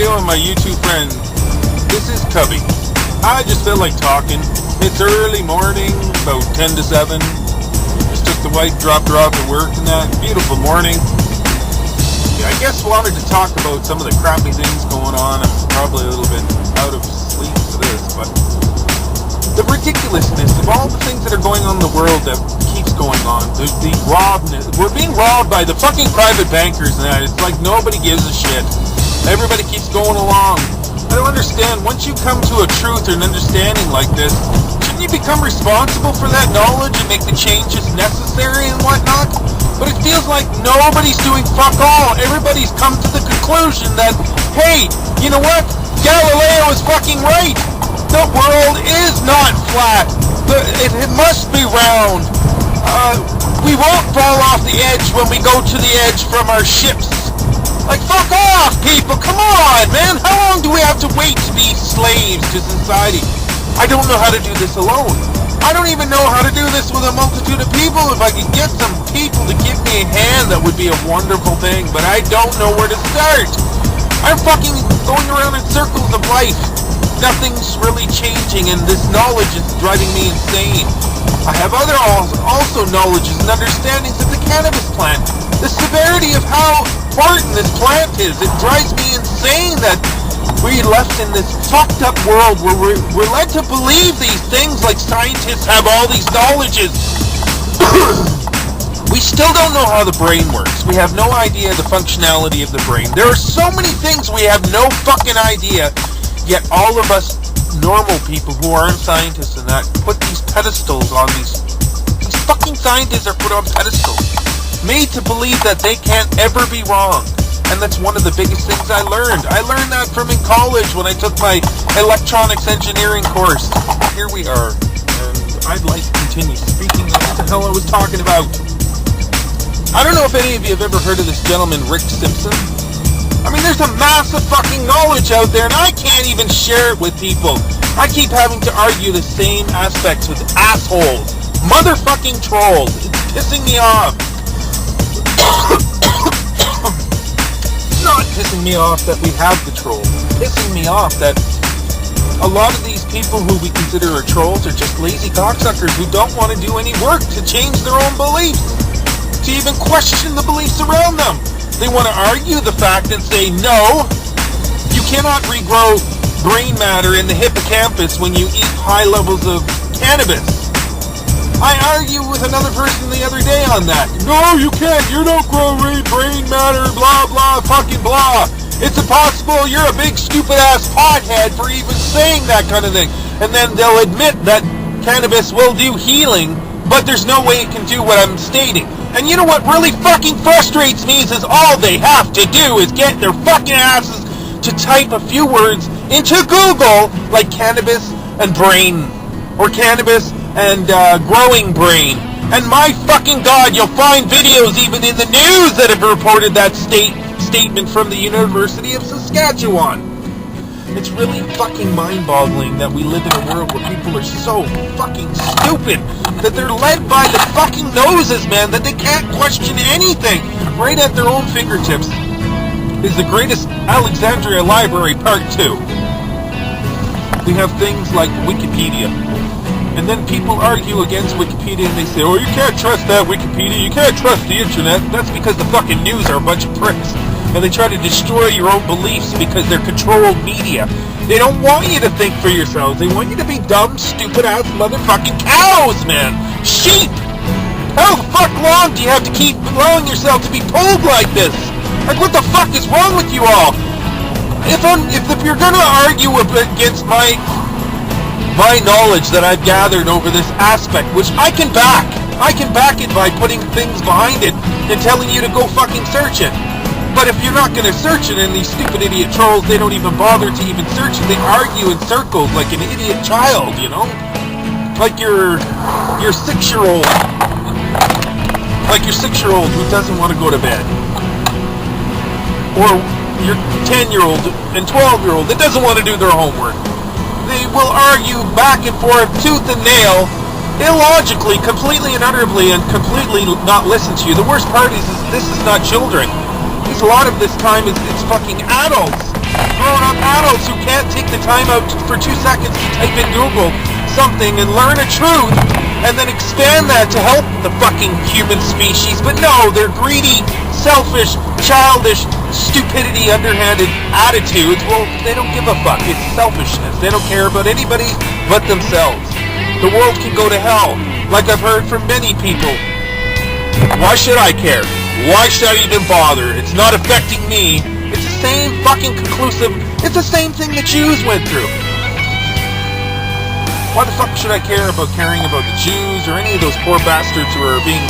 doing, my YouTube friend? This is Covey. I just feel like talking. It's early morning, about 10 to 7. Just took the wife, dropped her off at work and that. Beautiful morning. Yeah, I guess wanted to talk about some of the crappy things going on. I'm probably a little bit out of sleep for this, but the ridiculousness of all the things that are going on in the world that keeps going on. There's the robbedness. We're being robbed by the fucking private bankers and that. It's like nobody gives a shit. Everybody keeps going along. I don't understand. Once you come to a truth or an understanding like this, shouldn't you become responsible for that knowledge and make the changes necessary and whatnot? But it feels like nobody's doing fuck all. Everybody's come to the conclusion that, hey, you know what? Galileo is fucking right. The world is not flat. It must be round. We won't fall off the edge when we go to the edge from our ships. Like, fuck off, people! Come on, man! How long do we have to wait to be slaves to society? I don't know how to do this alone. I don't even know how to do this with a multitude of people. If I could get some people to give me a hand, that would be a wonderful thing. But I don't know where to start. I'm fucking going around in circles of life. Nothing's really changing, and this knowledge is driving me insane. I have other also knowledges and understandings of the cannabis plant. The severity of how important this plant is. It drives me insane that we're left in this fucked up world where we're led to believe these things like scientists have all these knowledges. We still don't know how the brain works. We have no idea the functionality of the brain. There are so many things we have no fucking idea, yet all of us normal people who aren't scientists and that put these pedestals on these fucking scientists are put on pedestals, made to believe that they can't ever be wrong. And that's one of the biggest things I learned. I learned that from in college when I took my electronics engineering course. Here we are. And I'd like to continue speaking of what the hell I was talking about. I don't know if any of you have ever heard of this gentleman, Rick Simpson. I mean, there's a massive fucking knowledge out there, and I can't even share it with people. I keep having to argue the same aspects with assholes. Motherfucking trolls. It's pissing me off. It's not pissing me off that we have the trolls. It's pissing me off that a lot of these people who we consider are trolls are just lazy cocksuckers who don't want to do any work to change their own beliefs, to even question the beliefs around them. They want to argue the fact and say, no, you cannot regrow brain matter in the hippocampus when you eat high levels of cannabis. I argue with another person the other day on that. No, you can't. You don't grow brain matter, blah, blah, fucking blah. It's impossible. You're a big, stupid-ass pothead for even saying that kind of thing. And then they'll admit that cannabis will do healing, but there's no way it can do what I'm stating. And you know what really fucking frustrates me is all they have to do is get their fucking asses to type a few words into Google, like cannabis and brain, or cannabis and growing brain. And my fucking God, you'll find videos even in the news that have reported that statement from the University of Saskatchewan. It's really fucking mind-boggling that we live in a world where people are so fucking stupid that they're led by the fucking noses, man, that they can't question anything. Right at their own fingertips is the greatest Alexandria Library Part 2. We have things like Wikipedia. And then people argue against Wikipedia and they say, oh, you can't trust that Wikipedia, you can't trust the internet. That's because the fucking news are a bunch of pricks. And they try to destroy your own beliefs because they're controlled media. They don't want you to think for yourselves. They want you to be dumb, stupid-ass motherfucking cows, man. Sheep! How the fuck long do you have to keep allowing yourself to be told like this? Like, what the fuck is wrong with you all? If you're gonna argue against my knowledge that I've gathered over this aspect, which I can back it by putting things behind it and telling you to go fucking search it. But if you're not going to search it, and these stupid idiot trolls, they don't even bother to even search it. They argue in circles like an idiot child, you know? Like your 6-year-old. Like your 6-year-old who doesn't want to go to bed. Or your 10-year-old and 12-year-old that doesn't want to do their homework. They will argue back and forth, tooth and nail, illogically, completely and utterly, and completely not listen to you. The worst part is this is not children. A lot of this time it's fucking adults grown-up adults who can't take the time out for 2 seconds to type in Google something and learn a truth and then expand that to help the fucking human species. But no, they're greedy, selfish, childish, stupidity, underhanded attitudes. Well, they don't give a fuck. It's selfishness. They don't care about anybody but themselves. The world can go to hell, like I've heard from many people. Why should I care? Why should I even bother? It's not affecting me. It's the same fucking conclusive. It's the same thing the Jews went through. Why the fuck should I care about caring about the Jews or any of those poor bastards who are being,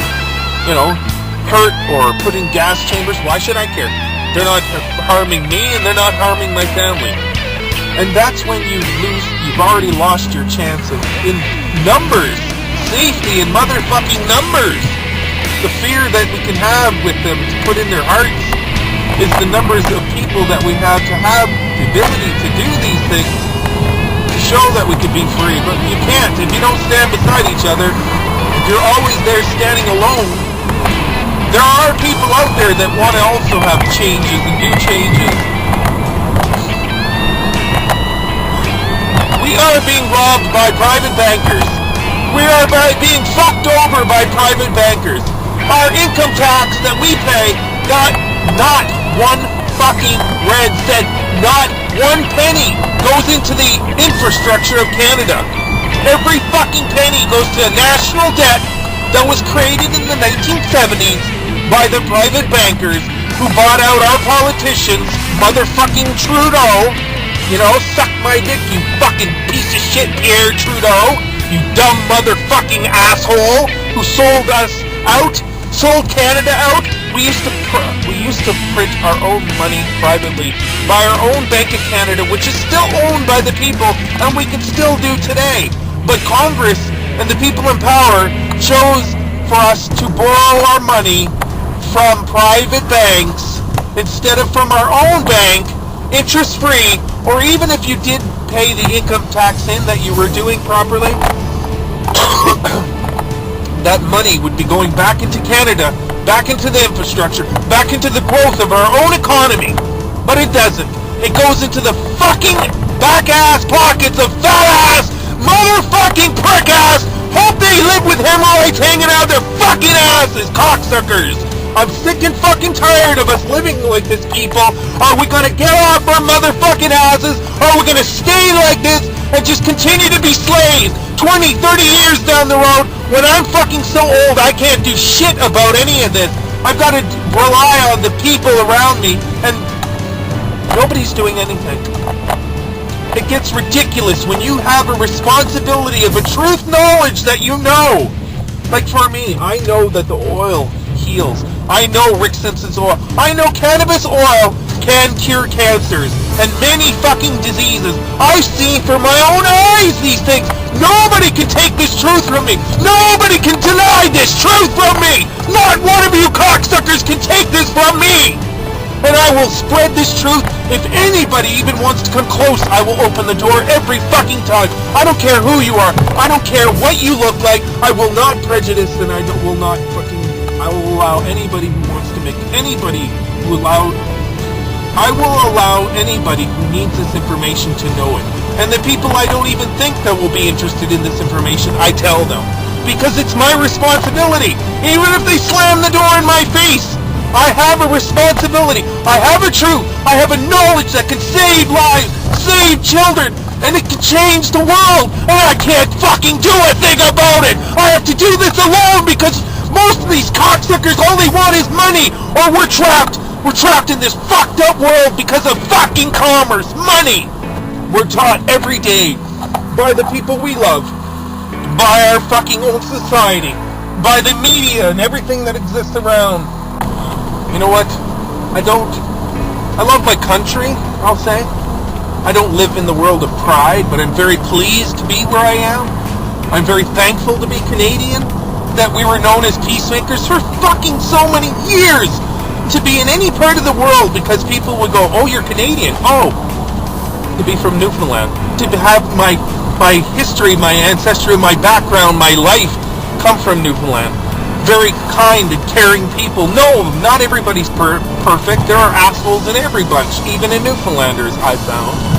hurt or put in gas chambers? Why should I care? They're not harming me and they're not harming my family. And that's when you've already lost your chance of, in numbers, safety in motherfucking numbers. The fear that we can have with them to put in their hearts is the numbers of people that we have to have the ability to do these things, to show that we can be free. But you can't if you don't stand beside each other. If you're always there standing alone, there are people out there that want to also have changes and do changes. We are being robbed by private bankers. We are being fucked over by private bankers. Our income tax that we pay got not one fucking red cent, not one penny goes into the infrastructure of Canada. Every fucking penny goes to a national debt that was created in the 1970s by the private bankers who bought out our politicians, motherfucking Trudeau. Suck my dick, you fucking piece of shit, Pierre Trudeau. You dumb motherfucking asshole who sold us out. Sold Canada out. We used to print our own money privately by our own Bank of Canada, which is still owned by the people, and we can still do today. But Congress and the people in power chose for us to borrow our money from private banks instead of from our own bank, interest-free, or even if you did pay the income tax in that you were doing properly, that money would be going back into Canada, back into the infrastructure, back into the growth of our own economy. But it doesn't. It goes into the fucking back-ass pockets of fat-ass, motherfucking prick-ass, hope they live with hemorrhoids hanging out their fucking asses, cocksuckers. I'm sick and fucking tired of us living like this, people. Are we gonna get off our motherfucking asses? Or are we gonna stay like this and just continue to be slaves 20, 30 years down the road when I'm fucking so old I can't do shit about any of this? I've got to rely on the people around me and nobody's doing anything. It gets ridiculous when you have a responsibility of a truth knowledge that you know. Like for me, I know that the oil heals. I know Rick Simpson's oil. I know cannabis oil can cure cancers and many fucking diseases. I've seen for my own eyes these things. Nobody can take this truth from me. Nobody can deny this truth from me. Not one of you cocksuckers can take this from me. And I will spread this truth. If anybody even wants to come close, I will open the door every fucking time. I don't care who you are. I don't care what you look like. I will not prejudice and I will not fucking... I will allow anybody who wants to make anybody who I will allow anybody who needs this information to know it. And the people I don't even think that will be interested in this information, I tell them. Because it's my responsibility. Even if they slam the door in my face, I have a responsibility. I have a truth. I have a knowledge that can save lives, save children, and it can change the world. And I can't fucking do a thing about it. I have to do this alone because most of these cocksuckers only want is money, or we're trapped. We're trapped in this fucked up world because of fucking commerce, money. We're taught every day by the people we love, by our fucking old society, by the media and everything that exists around. You know what? I love my country, I'll say. I don't live in the world of pride, but I'm very pleased to be where I am. I'm very thankful to be Canadian, that we were known as peacemakers for fucking so many years, to be in any part of the world, because people would go, oh, you're Canadian. Oh, to be from Newfoundland, to have my history, my ancestry, my background, my life come from Newfoundland. very kind and caring people. No, not everybody's perfect. There are assholes in every bunch, even in Newfoundlanders, I've found.